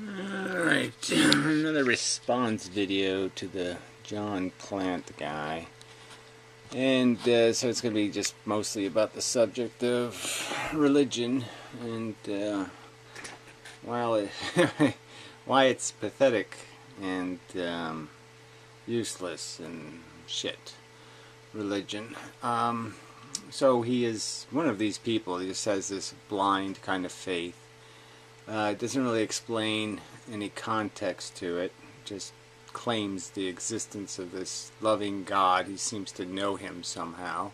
Alright, another response video to the John Plant guy. And so it's going to be just mostly about the subject of religion and why it's pathetic and useless and shit. Religion. So he is one of these people. He just has this blind kind of faith. It doesn't really explain any context to it. Just claims the existence of this loving God. He seems to know him somehow.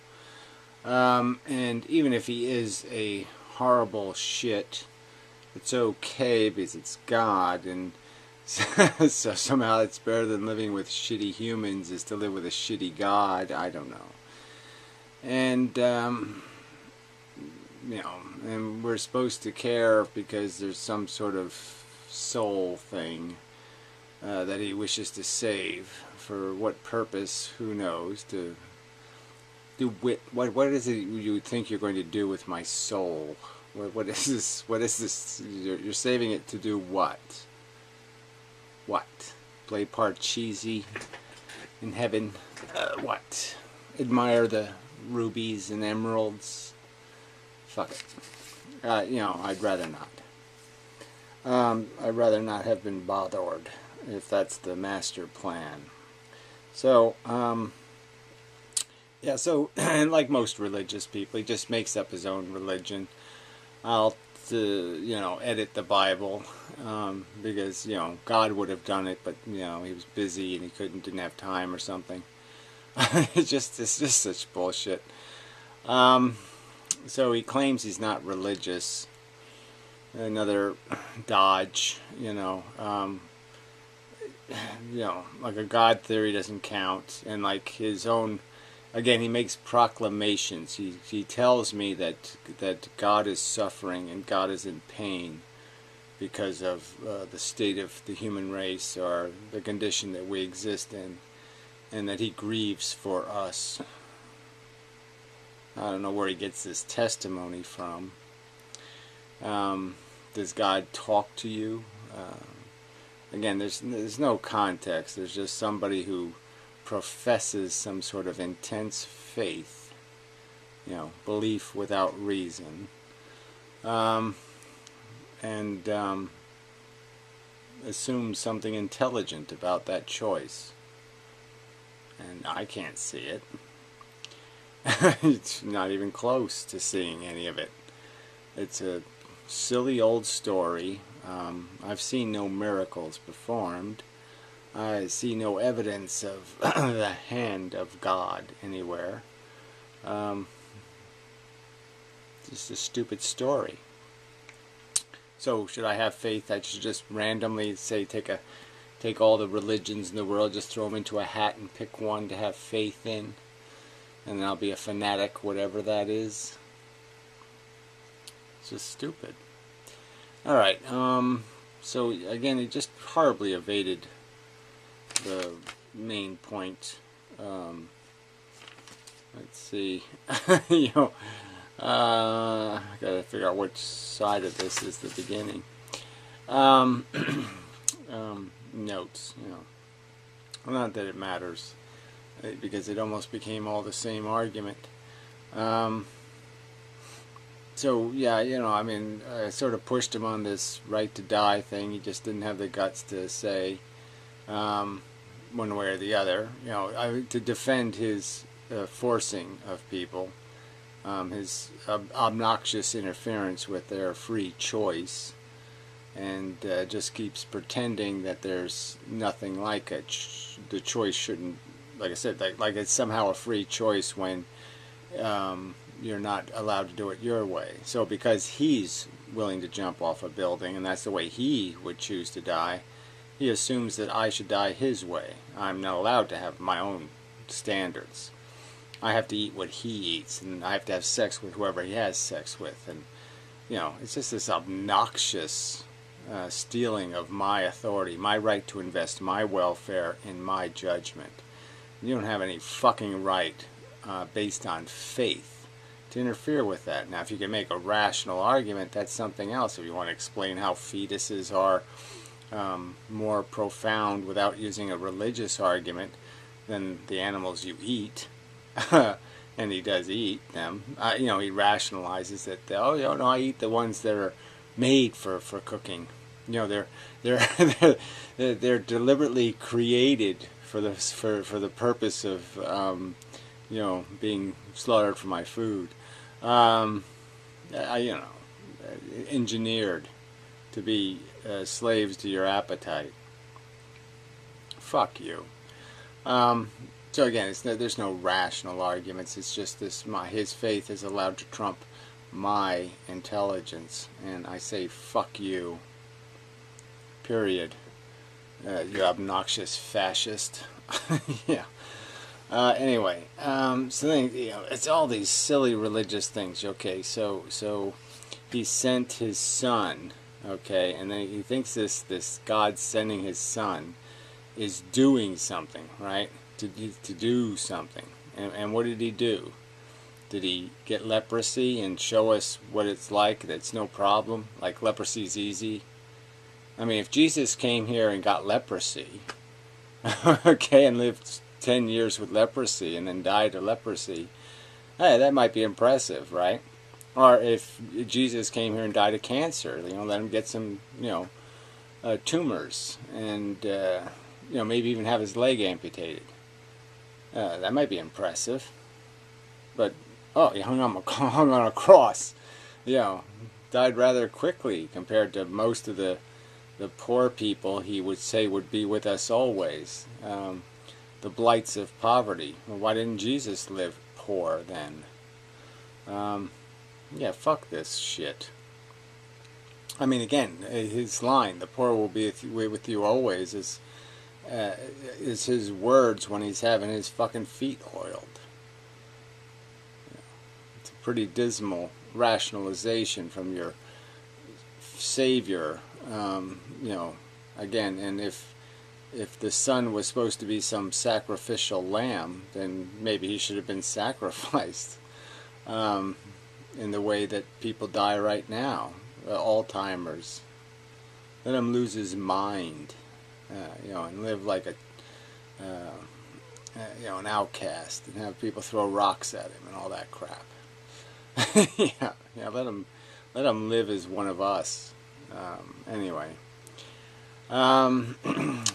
And even if he is a horrible shit, it's okay because it's God. And so somehow it's better than living with shitty humans is to live with a shitty God. I don't know. And and we're supposed to care because there's some sort of soul thing that he wishes to save. For what purpose, who knows? To do what is it you think you're going to do with my soul? What is this? What is this? You're saving it to do what? What? Play part cheesy in heaven? What? Admire the rubies and emeralds? Fuck it. I'd rather not. I'd rather not have been bothered if that's the master plan. So, and like most religious people, he just makes up his own religion. I'll, edit the Bible, because, God would have done it, but, he was busy and he didn't have time or something. It's just such bullshit. So he claims he's not religious. Another dodge, like a God theory doesn't count, and like his own, again, he makes proclamations. He tells me that God is suffering and God is in pain because of the state of the human race or the condition that we exist in, and that he grieves for us. I don't know where he gets this testimony from. Does God talk to you? Again, there's no context. There's just somebody who professes some sort of intense faith, belief without reason, and assumes something intelligent about that choice. And I can't see it. It's not even close to seeing any of it. It's a silly old story. I've seen no miracles performed. I see no evidence of the hand of God anywhere. Just a stupid story. So should I have faith? I should just randomly say take all the religions in the world, just throw them into a hat and pick one to have faith in, and then I'll be a fanatic, whatever that is. It's just stupid. Alright, so again, it just horribly evaded the main point. Let's see. I gotta figure out which side of this is the beginning. Notes, well, not that it matters, because it almost became all the same argument. So yeah, I sort of pushed him on this right to die thing. He just didn't have the guts to say one way or the other. To defend his forcing of people, his obnoxious interference with their free choice, and just keeps pretending that there's nothing like it. The choice shouldn't, like I said, like it's somehow a free choice when you're not allowed to do it your way. So because he's willing to jump off a building, and that's the way he would choose to die, he assumes that I should die his way. I'm not allowed to have my own standards. I have to eat what he eats, and I have to have sex with whoever he has sex with. And, it's just this obnoxious stealing of my authority, my right to invest my welfare in my judgment. You don't have any fucking right, based on faith, to interfere with that. Now, if you can make a rational argument, that's something else. If you want to explain how fetuses are more profound without using a religious argument than the animals you eat. And he does eat them. He rationalizes that, oh, no, I eat the ones that are made for cooking. They're they're deliberately created for the purpose of being slaughtered for my food. Engineered to be slaves to your appetite. Fuck you. So again, there's no rational arguments. It's just his faith is allowed to trump my intelligence, and I say fuck you. Period. You obnoxious fascist. Yeah. Anyway, so then, it's all these silly religious things. Okay, so he sent his son. Okay, and then he thinks this God sending his son is doing something, right? To do something. And what did he do? Did he get leprosy and show us what it's like? That's no problem. Like leprosy's easy. I mean, if Jesus came here and got leprosy, okay, and lived 10 years with leprosy and then died of leprosy, hey, that might be impressive, right? Or if Jesus came here and died of cancer, let him get some, tumors and, maybe even have his leg amputated. That might be impressive. But, he hung on a cross, died rather quickly compared to most of the poor people he would say would be with us always. The blights of poverty. Well, why didn't Jesus live poor then? Yeah, fuck this shit. I mean, again, his line, the poor will be with you always, is his words when he's having his fucking feet oiled. It's a pretty dismal rationalization from your Savior. Again, and if the son was supposed to be some sacrificial lamb, then maybe he should have been sacrificed in the way that people die right now, Alzheimer's. Let him lose his mind, and live like an outcast, and have people throw rocks at him and all that crap. Let him live as one of us. Anyway.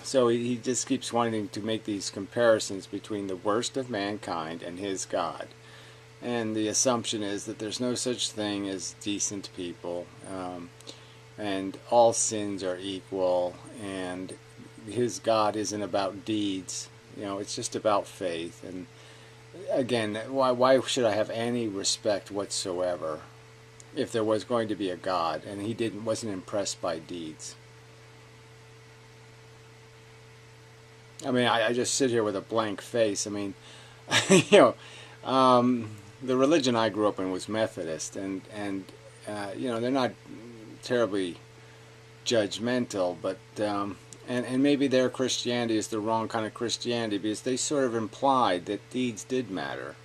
So he just keeps wanting to make these comparisons between the worst of mankind and his God. And the assumption is that there's no such thing as decent people, and all sins are equal, and his God isn't about deeds. It's just about faith. And again, why should I have any respect whatsoever if there was going to be a God and he wasn't impressed by deeds? I mean, I just sit here with a blank face. I mean, the religion I grew up in was Methodist, and they're not terribly judgmental, but and maybe their Christianity is the wrong kind of Christianity, because they sort of implied that deeds did matter,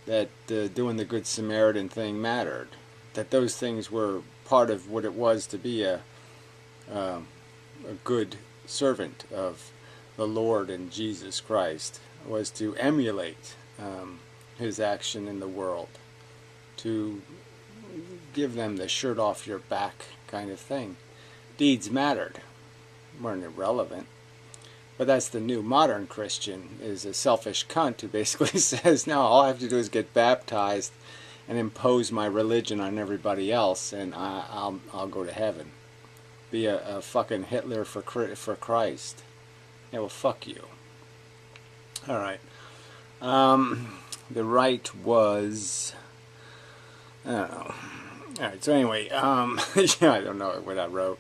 that doing the Good Samaritan thing mattered, that those things were part of what it was to be a good servant of the Lord and Jesus Christ, was to emulate his action in the world, to give them the shirt off your back kind of thing. Deeds mattered, weren't irrelevant. But that's the new modern Christian, is a selfish cunt who basically says, no, all I have to do is get baptized and impose my religion on everybody else, and I'll go to heaven. Be a fucking Hitler for Christ. Yeah, well, fuck you. All right. The right was, I don't know. All right. So anyway, yeah, I don't know what I wrote.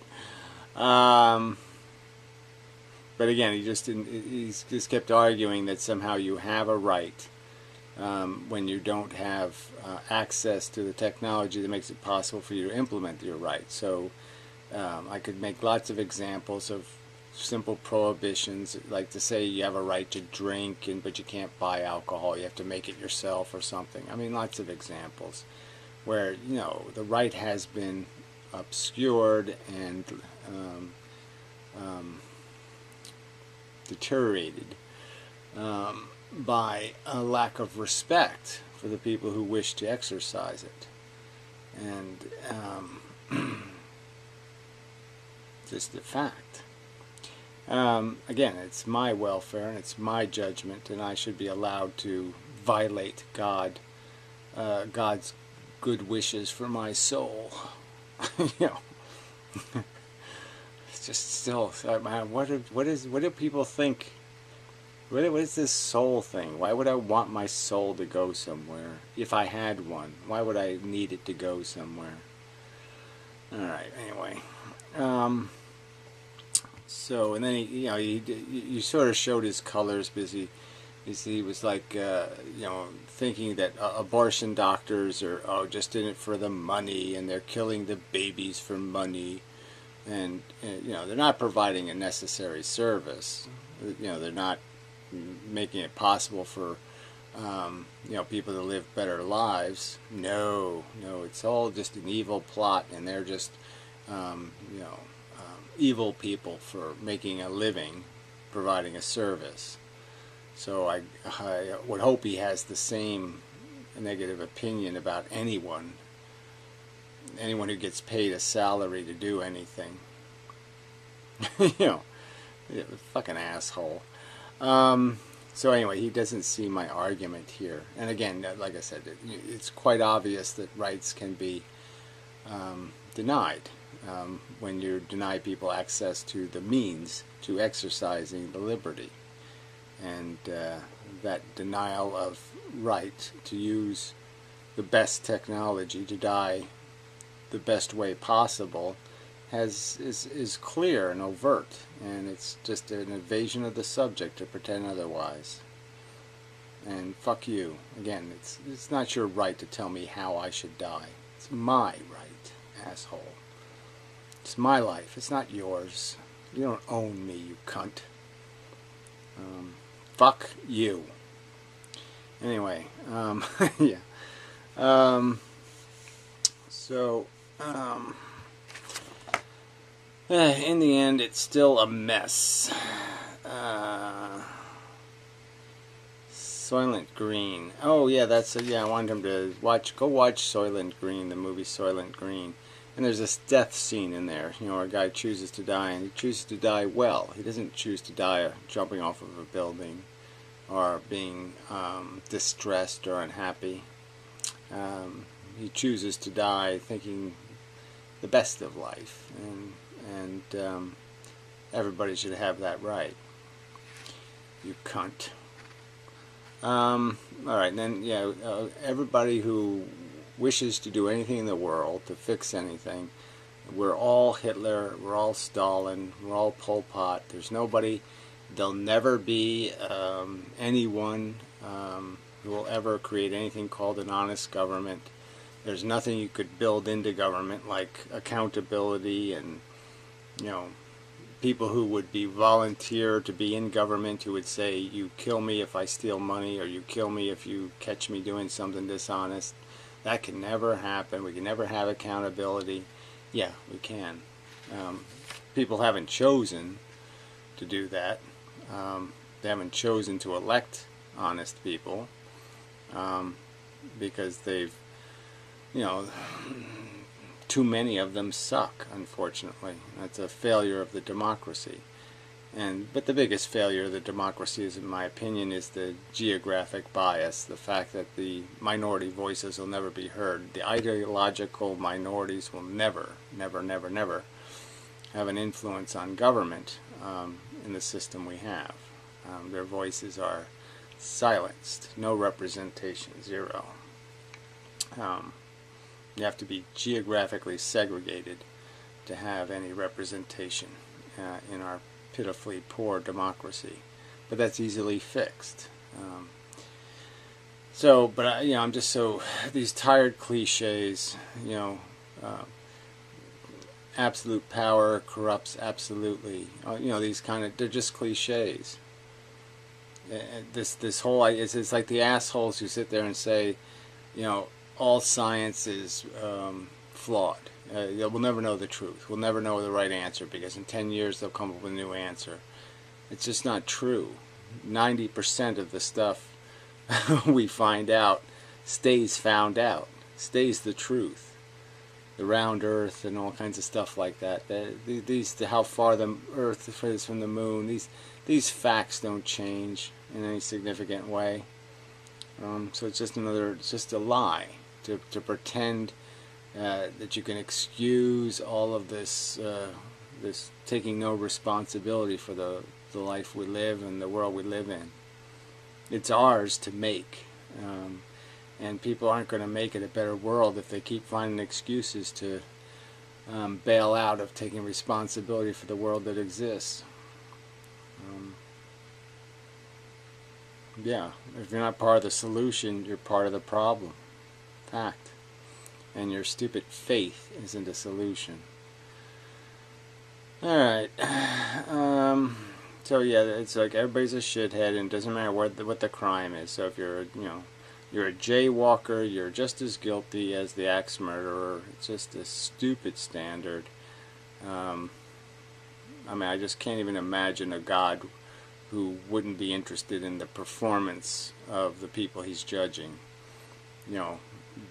But again, he just kept arguing that somehow you have a right when you don't have access to the technology that makes it possible for you to implement your right. So I could make lots of examples of simple prohibitions, like to say you have a right to drink, but you can't buy alcohol, you have to make it yourself or something. I mean, lots of examples where the right has been obscured and deteriorated by a lack of respect for the people who wish to exercise it. And just a fact. Again, it's my welfare and it's my judgment, and I should be allowed to violate God's good wishes for my soul. You know, it's just still, what do people think? What is this soul thing? Why would I want my soul to go somewhere? If I had one, why would I need it to go somewhere? Alright, anyway. So, and then he sort of showed his colors because he was like, thinking that abortion doctors are just in it for the money, and they're killing the babies for money, and they're not providing a necessary service. They're not making it possible for people to live better lives. No, it's all just an evil plot, and they're just evil people for making a living, providing a service. So I would hope he has the same negative opinion about anyone who gets paid a salary to do anything. Fucking asshole. So anyway, he doesn't see my argument here. And again, like I said, it's quite obvious that rights can be denied when you deny people access to the means to exercising the liberty. And that denial of right to use the best technology to die the best way possible is clear and overt, and it's just an evasion of the subject to pretend otherwise. And fuck you. Again, it's not your right to tell me how I should die. It's my right, asshole. It's my life. It's not yours. You don't own me, you cunt. Fuck you. Anyway, yeah. In the end, it's still a mess. Soylent Green. Oh yeah, I wanted him to go watch Soylent Green, the movie Soylent Green. And there's this death scene in there, where a guy chooses to die, and he chooses to die well. He doesn't choose to die jumping off of a building or being distressed or unhappy. He chooses to die thinking the best of life, and everybody should have that right. You cunt. Alright, then, everybody who wishes to do anything in the world, to fix anything, we're all Hitler, we're all Stalin, we're all Pol Pot. There'll never be anyone who will ever create anything called an honest government. There's nothing you could build into government like accountability and, people who would be volunteer to be in government, who would say, you kill me if I steal money, or you kill me if you catch me doing something dishonest. That can never happen. We can never have accountability. Yeah, we can. People haven't chosen to do that. They haven't chosen to elect honest people because they've, too many of them suck, unfortunately. That's a failure of the democracy. But the biggest failure of the democracy, in my opinion, is the geographic bias, the fact that the minority voices will never be heard. The ideological minorities will never have an influence on government in the system we have. Their voices are silenced. No representation. Zero. You have to be geographically segregated to have any representation in our pitifully poor democracy, but that's easily fixed. I'm just so, these tired cliches, absolute power corrupts absolutely. These they're just cliches. This whole, it's like the assholes who sit there and say, all science is flawed. We'll never know the truth. We'll never know the right answer, because in 10 years they'll come up with a new answer. It's just not true. 90% of the stuff we find out stays found out, stays the truth. The round Earth and all kinds of stuff like that. How far the Earth is from the moon. These facts don't change in any significant way. So it's just a lie to pretend that you can excuse all of this taking no responsibility for the life we live and the world we live in. It's ours to make, and people aren't going to make it a better world if they keep finding excuses to bail out of taking responsibility for the world that exists. Yeah, if you're not part of the solution, you're part of the problem. Fact. And your stupid faith isn't a solution. Alright. So yeah, it's like everybody's a shithead, and it doesn't matter what the crime is. So if you're you're a jaywalker, you're just as guilty as the axe murderer. It's just a stupid standard. I mean, I just can't even imagine a God who wouldn't be interested in the performance of the people he's judging.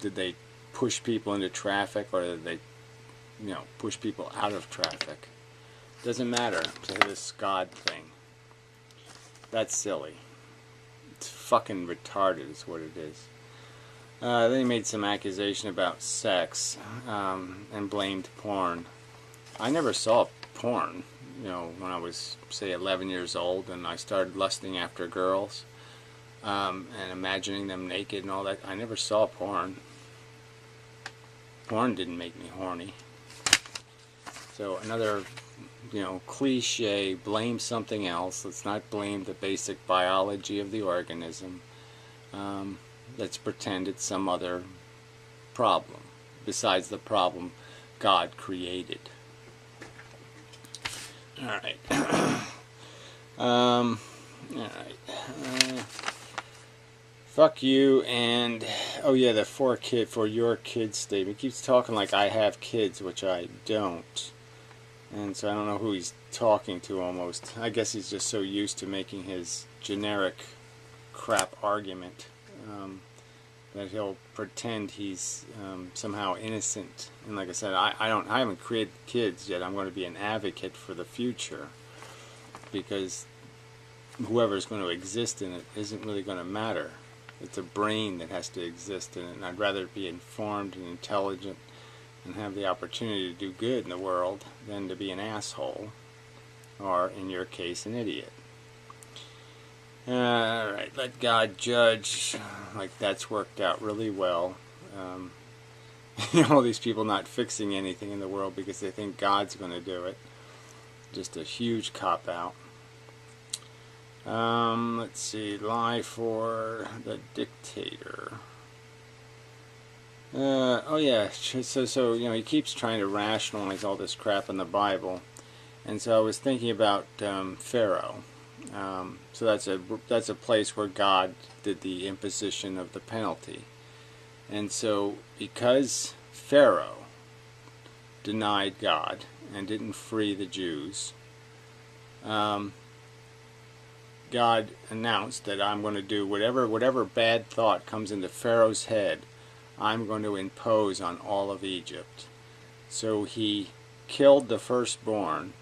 Did they push people into traffic, or did they, push people out of traffic? Doesn't matter to this God thing. That's silly. It's fucking retarded is what it is. Then he made some accusation about sex, and blamed porn. I never saw porn, when I was, say, 11 years old, and I started lusting after girls, and imagining them naked and all that. I never saw porn. Porn didn't make me horny. So another, cliche, blame something else. Let's not blame the basic biology of the organism. Let's pretend it's some other problem besides the problem God created. Alright. Alright. Fuck you, and oh yeah, the for your kids statement. He keeps talking like I have kids, which I don't. And so I don't know who he's talking to almost. I guess he's just so used to making his generic crap argument that he'll pretend he's somehow innocent. And like I said, I haven't created kids yet. I'm going to be an advocate for the future, because whoever's going to exist in it isn't really going to matter. It's a brain that has to exist in it, and I'd rather be informed and intelligent and have the opportunity to do good in the world than to be an asshole, or in your case, an idiot. Alright, let God judge. Like, that's worked out really well. All these people not fixing anything in the world because they think God's going to do it. Just a huge cop-out. Let's see, lie for the dictator. Oh yeah, so he keeps trying to rationalize all this crap in the Bible, and so I was thinking about Pharaoh. So that's a place where God did the imposition of the penalty, and so because Pharaoh denied God and didn't free the Jews, God announced that I'm going to do whatever bad thought comes into Pharaoh's head, I'm going to impose on all of Egypt. So he killed the firstborn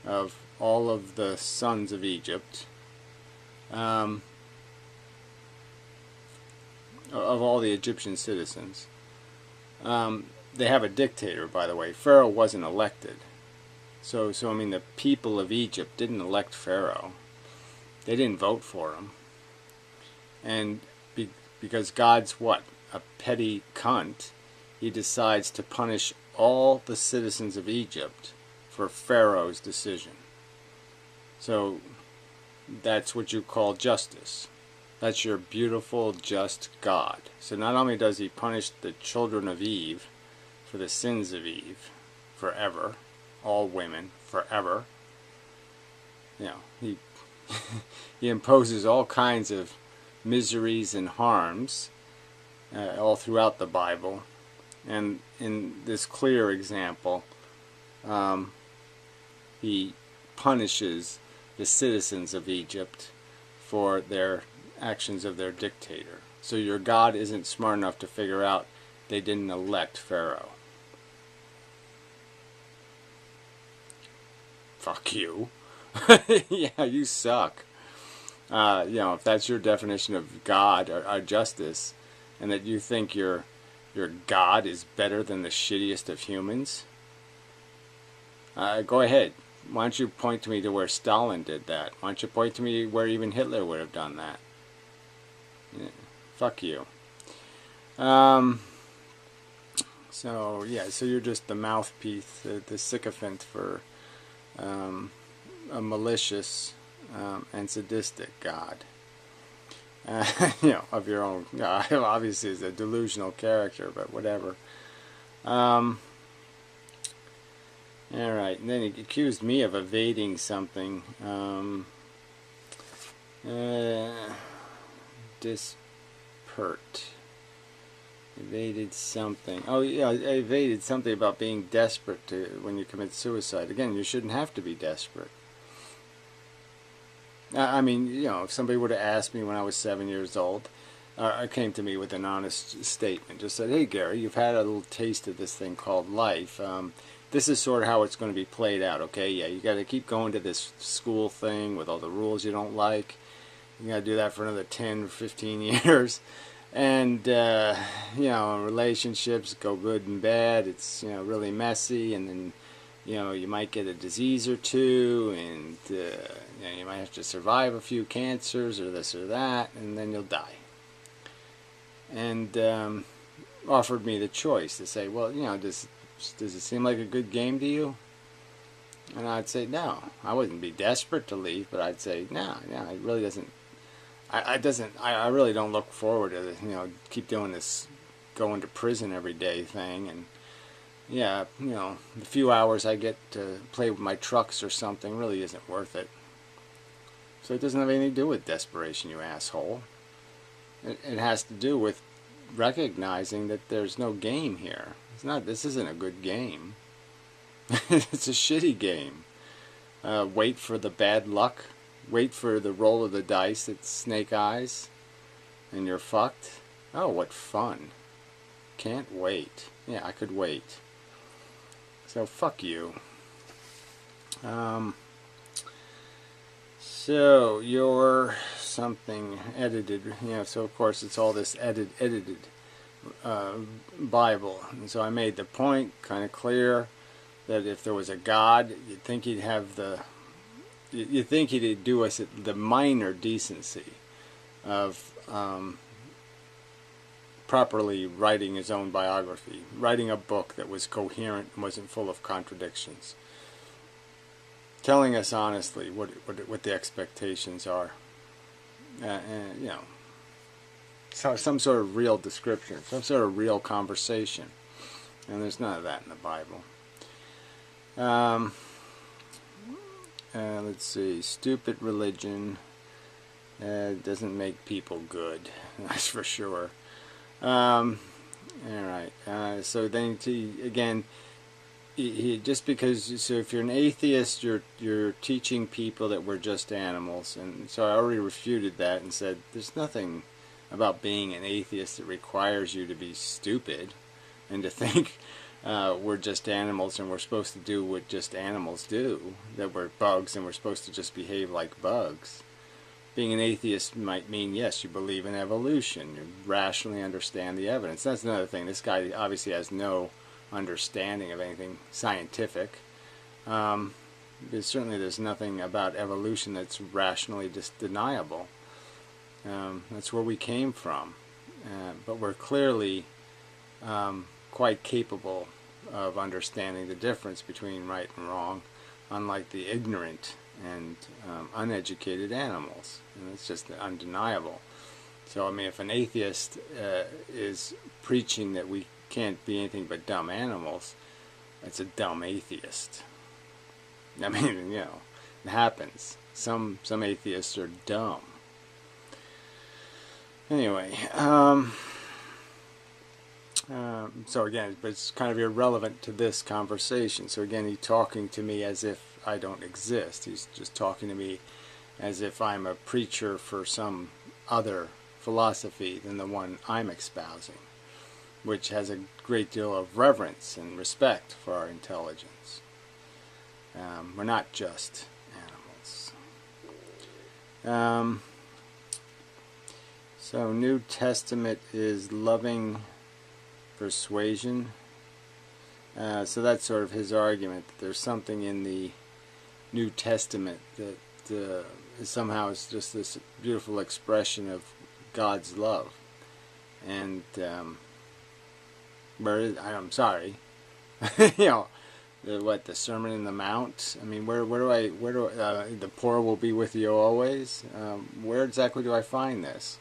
of all of the sons of Egypt, of all the Egyptian citizens. They have a dictator, by the way. Pharaoh wasn't elected. So I mean, the people of Egypt didn't elect Pharaoh. They didn't vote for him. And because God's what? A petty cunt, he decides to punish all the citizens of Egypt for Pharaoh's decision. So that's what you call justice. That's your beautiful, just God. So not only does he punish the children of Eve for the sins of Eve forever, all women forever, he he imposes all kinds of miseries and harms all throughout the Bible And in this clear example, he punishes the citizens of Egypt for their actions of their dictator. So your God isn't smart enough to figure out they didn't elect Pharaoh. Fuck you. Yeah, you suck. If that's your definition of God or justice, and that you think your God is better than the shittiest of humans, go ahead. Why don't you point to me to where Stalin did that? Why don't you point to me where even Hitler would have done that? Yeah, fuck you. So you're just the mouthpiece, the sycophant for a malicious and sadistic God. Of your own God. Obviously, is a delusional character, but whatever. All right, and then he accused me of evading something. Dispert. Evaded something. Oh yeah, I evaded something about being desperate when you commit suicide. Again, you shouldn't have to be desperate. I mean, if somebody would have asked me when I was 7 years old, came to me with an honest statement, just said, "Hey Gary, you've had a little taste of this thing called life. This is sort of how it's going to be played out, okay? Yeah, you got to keep going to this school thing with all the rules you don't like. You got to do that for another 10 or 15 years. And, relationships go good and bad. It's, really messy. And then, you might get a disease or two. And, you might have to survive a few cancers or this or that. And then you'll die." And offered me the choice to say, well, does it seem like a good game to you? And I'd say no. I wouldn't be desperate to leave, but I'd say no. It really doesn't. I really don't look forward to keep doing this, going to prison every day thing. And the few hours I get to play with my trucks or something really isn't worth it. So it doesn't have anything to do with desperation, you asshole. It has to do with recognizing that there's no game here. This isn't a good game. It's a shitty game. Wait for the bad luck. Wait for the roll of the dice at snake eyes. And you're fucked. Oh, what fun. Can't wait. Yeah, I could wait. So, fuck you. So, you're something edited. So of course it's all this edited Bible. And so I made the point kind of clear that if there was a God, you'd think he'd do us the minor decency of properly writing his own biography, writing a book that was coherent and wasn't full of contradictions, telling us honestly what the expectations are, and so some sort of real description, some sort of real conversation, and there's none of that in the Bible. Let's see, stupid religion doesn't make people good, that's for sure. Alright, so then again, just because, so if you're an atheist, you're teaching people that we're just animals, and so I already refuted that and said there's nothing about being an atheist that requires you to be stupid and to think we're just animals and we're supposed to do what just animals do, that we're bugs and we're supposed to just behave like bugs. Being an atheist might mean, yes, you believe in evolution, you rationally understand the evidence. That's another thing. This guy obviously has no understanding of anything scientific. Certainly there's nothing about evolution that's rationally just deniable. That's where we came from. But we're clearly quite capable of understanding the difference between right and wrong, unlike the ignorant and uneducated animals. And it's just undeniable. So, I mean, if an atheist is preaching that we can't be anything but dumb animals, it's a dumb atheist. I mean, it happens. Some atheists are dumb. Anyway, So again, but it's kind of irrelevant to this conversation. So again, he's talking to me as if I don't exist. He's just talking to me as if I'm a preacher for some other philosophy than the one I'm espousing, which has a great deal of reverence and respect for our intelligence. We're not just animals. So New Testament is loving persuasion. So that's sort of his argument, that there's something in the New Testament that somehow is just this beautiful expression of God's love. And I'm sorry, you know, the Sermon on the Mount. I mean, where do I the poor will be with you always? Where exactly do I find this?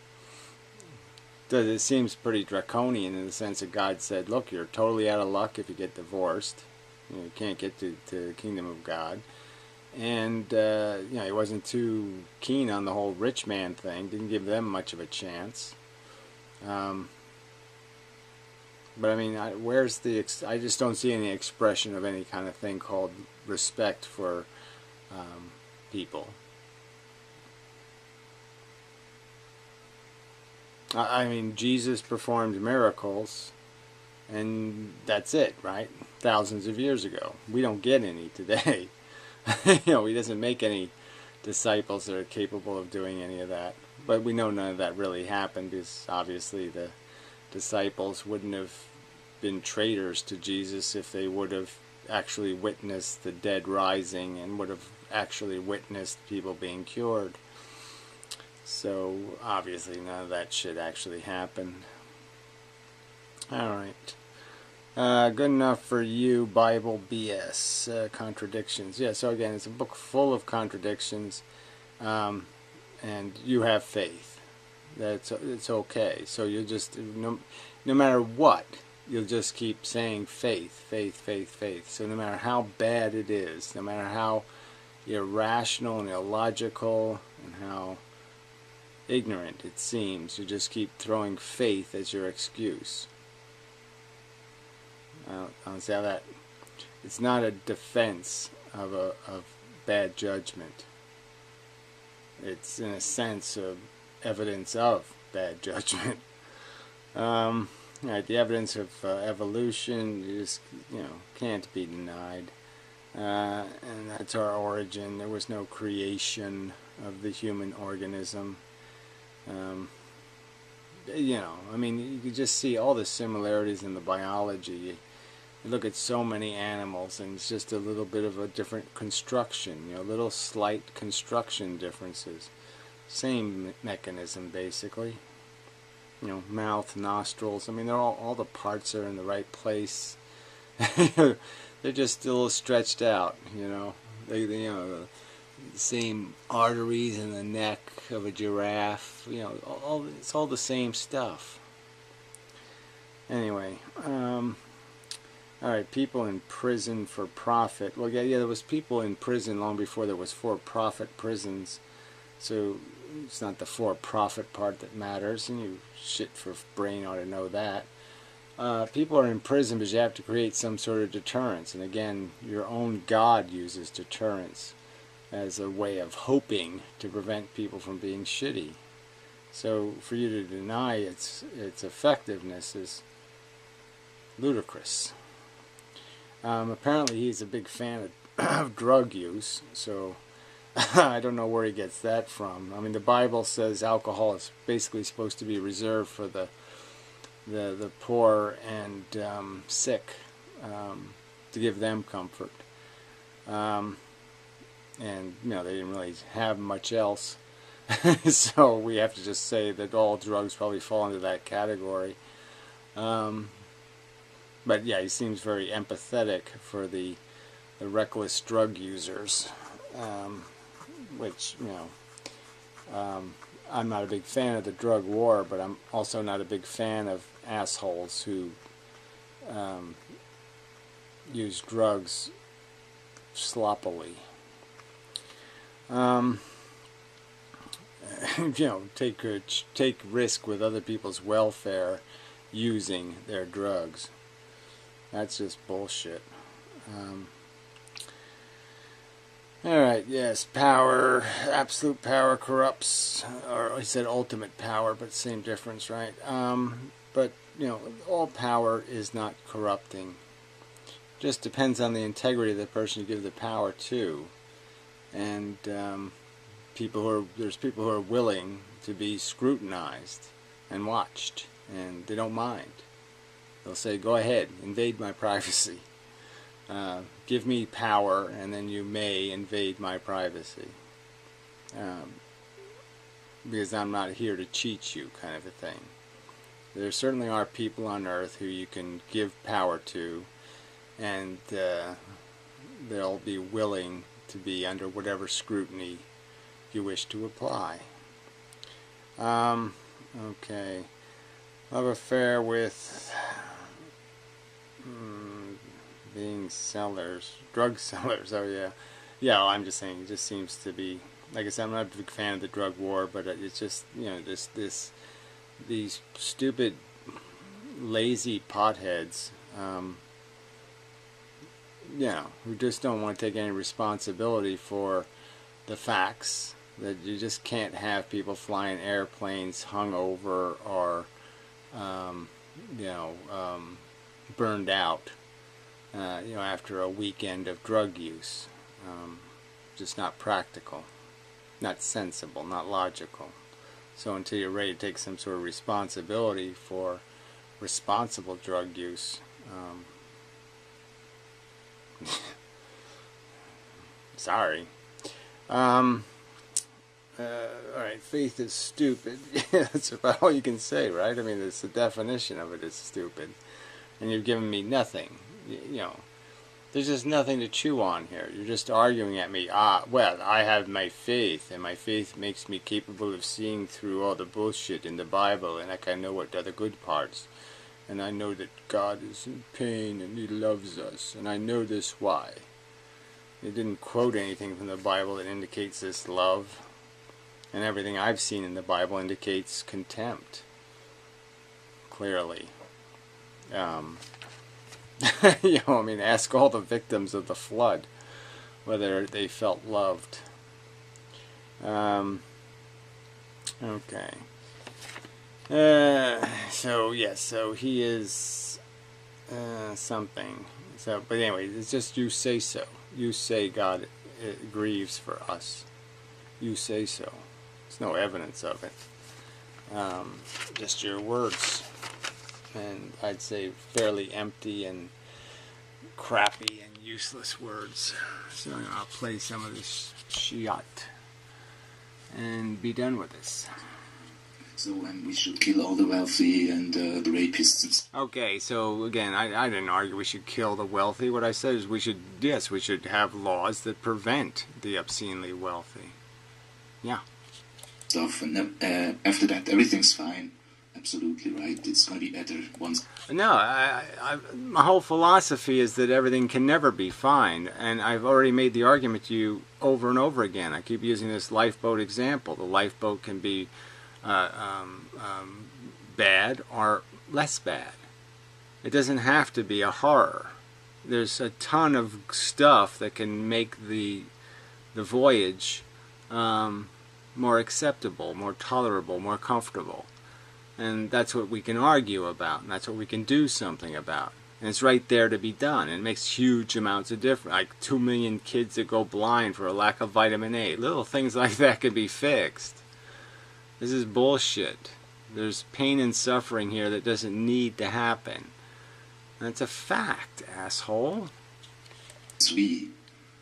It seems pretty draconian in the sense that God said, look, you're totally out of luck if you get divorced. You can't get to the kingdom of God. And, he wasn't too keen on the whole rich man thing. Didn't give them much of a chance. But, I mean, I just don't see any expression of any kind of thing called respect for people. I mean, Jesus performed miracles, and that's it, right? Thousands of years ago. We don't get any today. He doesn't make any disciples that are capable of doing any of that. But we know none of that really happened, because obviously the disciples wouldn't have been traitors to Jesus if they would have actually witnessed the dead rising and would have actually witnessed people being cured. So, obviously, none of that shit actually happened. Alright. Good enough for you, Bible BS. Contradictions. Yeah, so again, it's a book full of contradictions. And you have faith. It's okay. So you'll just, no matter what, you'll just keep saying faith, faith, faith, faith. So no matter how bad it is, no matter how irrational and illogical and how ignorant it seems, you just keep throwing faith as your excuse. I don't see how that. It's not a defense of bad judgment. It's in a sense of evidence of bad judgment. Right, the evidence of evolution just can't be denied, and that's our origin. There was no creation of the human organism. I mean, you can just see all the similarities in the biology. You look at so many animals, and it's just a little bit of a different construction, little slight construction differences. Same mechanism, basically. Mouth, nostrils. I mean, they're all the parts are in the right place. They're just a little stretched out. The same arteries in the neck of a giraffe. It's all the same stuff. Anyway, all right. People in prison for profit. Well, yeah. There was people in prison long before there was for-profit prisons. So it's not the for-profit part that matters, and you shit for brain ought to know that. People are in prison because you have to create some sort of deterrence. And again, your own God uses deterrence as a way of hoping to prevent people from being shitty. So for you to deny its effectiveness is ludicrous. Apparently he's a big fan of drug use, so I don't know where he gets that from. I mean, the Bible says alcohol is basically supposed to be reserved for the poor and sick, to give them comfort. And they didn't really have much else. So we have to just say that all drugs probably fall into that category. But yeah, he seems very empathetic for the reckless drug users, which, I'm not a big fan of the drug war, but I'm also not a big fan of assholes who use drugs sloppily. Take risk with other people's welfare using their drugs. That's just bullshit. Alright, yes, power, absolute power corrupts, or I said ultimate power, but same difference, right? But, you know, all power is not corrupting. Just depends on the integrity of the person you give the power to. And there's people who are willing to be scrutinized and watched, and they don't mind. They'll say, go ahead, invade my privacy. Give me power, and then you may invade my privacy. Because I'm not here to cheat you, kind of a thing. There certainly are people on earth who you can give power to, and they'll be willing to be under whatever scrutiny you wish to apply. Okay. Love affair with being sellers, drug sellers. Oh yeah, yeah. Well, I'm just saying, it just seems to be. Like I said, I'm not a big fan of the drug war, but it's just, you know, these stupid, lazy potheads, you know, who just don't want to take any responsibility for the facts. That you just can't have people flying airplanes hungover or, you know, burned out, you know, after a weekend of drug use. Just not practical, not sensible, not logical. So until you're ready to take some sort of responsibility for responsible drug use, sorry. Alright, faith is stupid. That's about all you can say, right? I mean, it's the definition of it is stupid. And you've given me nothing. You know, there's just nothing to chew on here. You're just arguing at me. Well, I have my faith, and my faith makes me capable of seeing through all the bullshit in the Bible, and I can know what are the good parts. And I know that God is in pain, and He loves us, and I know this why. He didn't quote anything from the Bible that indicates this love. And everything I've seen in the Bible indicates contempt. Clearly. You know, I mean, ask all the victims of the flood whether they felt loved. Okay. So, yes, so he is something. So, but anyway, it's just you say so. You say God grieves for us. You say so. There's no evidence of it. Just your words. And I'd say fairly empty and crappy and useless words. So I'll play some of this shiat and be done with this. So we should kill all the wealthy and the rapists. Okay, so again, I didn't argue we should kill the wealthy. What I said is we should have laws that prevent the obscenely wealthy. Yeah. Stuff, and after that, everything's fine. Absolutely right. It's going to be better once. No, my whole philosophy is that everything can never be fine, and I've already made the argument to you over and over again. I keep using this lifeboat example. The lifeboat can be bad or less bad. It doesn't have to be a horror. There's a ton of stuff that can make the voyage more acceptable, more tolerable, more comfortable. And that's what we can argue about, and that's what we can do something about. And it's right there to be done. And it makes huge amounts of difference. Like 2 million kids that go blind for a lack of vitamin A. Little things like that can be fixed. This is bullshit. There's pain and suffering here that doesn't need to happen. That's a fact, asshole. We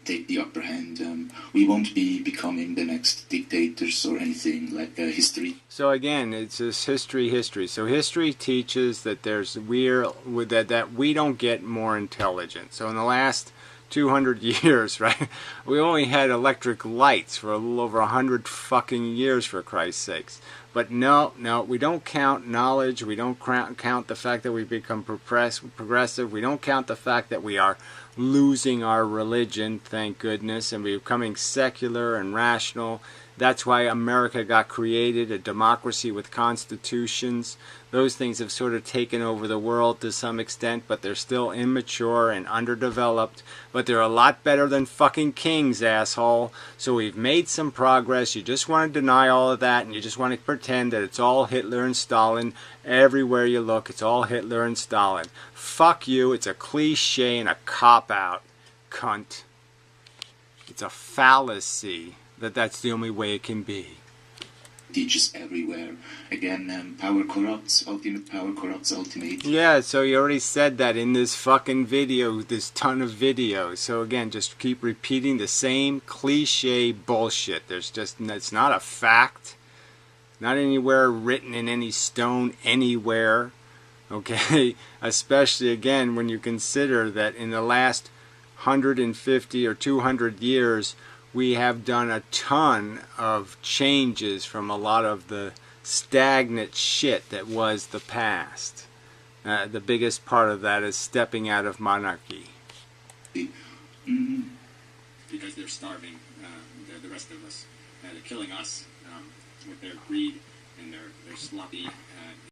take the upper hand. We won't be becoming the next dictators or anything like history. So again, it's just history. So history teaches that that we don't get more intelligent. So in the last 200 years, right, we only had electric lights for a little over 100 fucking years, for Christ's sakes. But no, we don't count knowledge. We don't count the fact that we've become progressive. We don't count the fact that we are losing our religion, thank goodness, and we're becoming secular and rational. That's why America got created, a democracy with constitutions. Those things have sort of taken over the world to some extent, but they're still immature and underdeveloped. But they're a lot better than fucking kings, asshole. So we've made some progress. You just want to deny all of that, and you just want to pretend that it's all Hitler and Stalin. Everywhere you look, it's all Hitler and Stalin. Fuck you. It's a cliche and a cop-out, cunt. It's a fallacy that that's the only way it can be. Teaches everywhere. Again, power corrupts, ultimate power corrupts ultimate. Yeah, so you already said that in this fucking video, this ton of videos. So again, just keep repeating the same cliche bullshit. It's not a fact. Not anywhere written in any stone anywhere. Okay? Especially again when you consider that in the last 150 or 200 years, we have done a ton of changes from a lot of the stagnant shit that was the past. The biggest part of that is stepping out of monarchy. Mm-hmm. Because they're starving the rest of us. They're killing us with their greed and their sloppy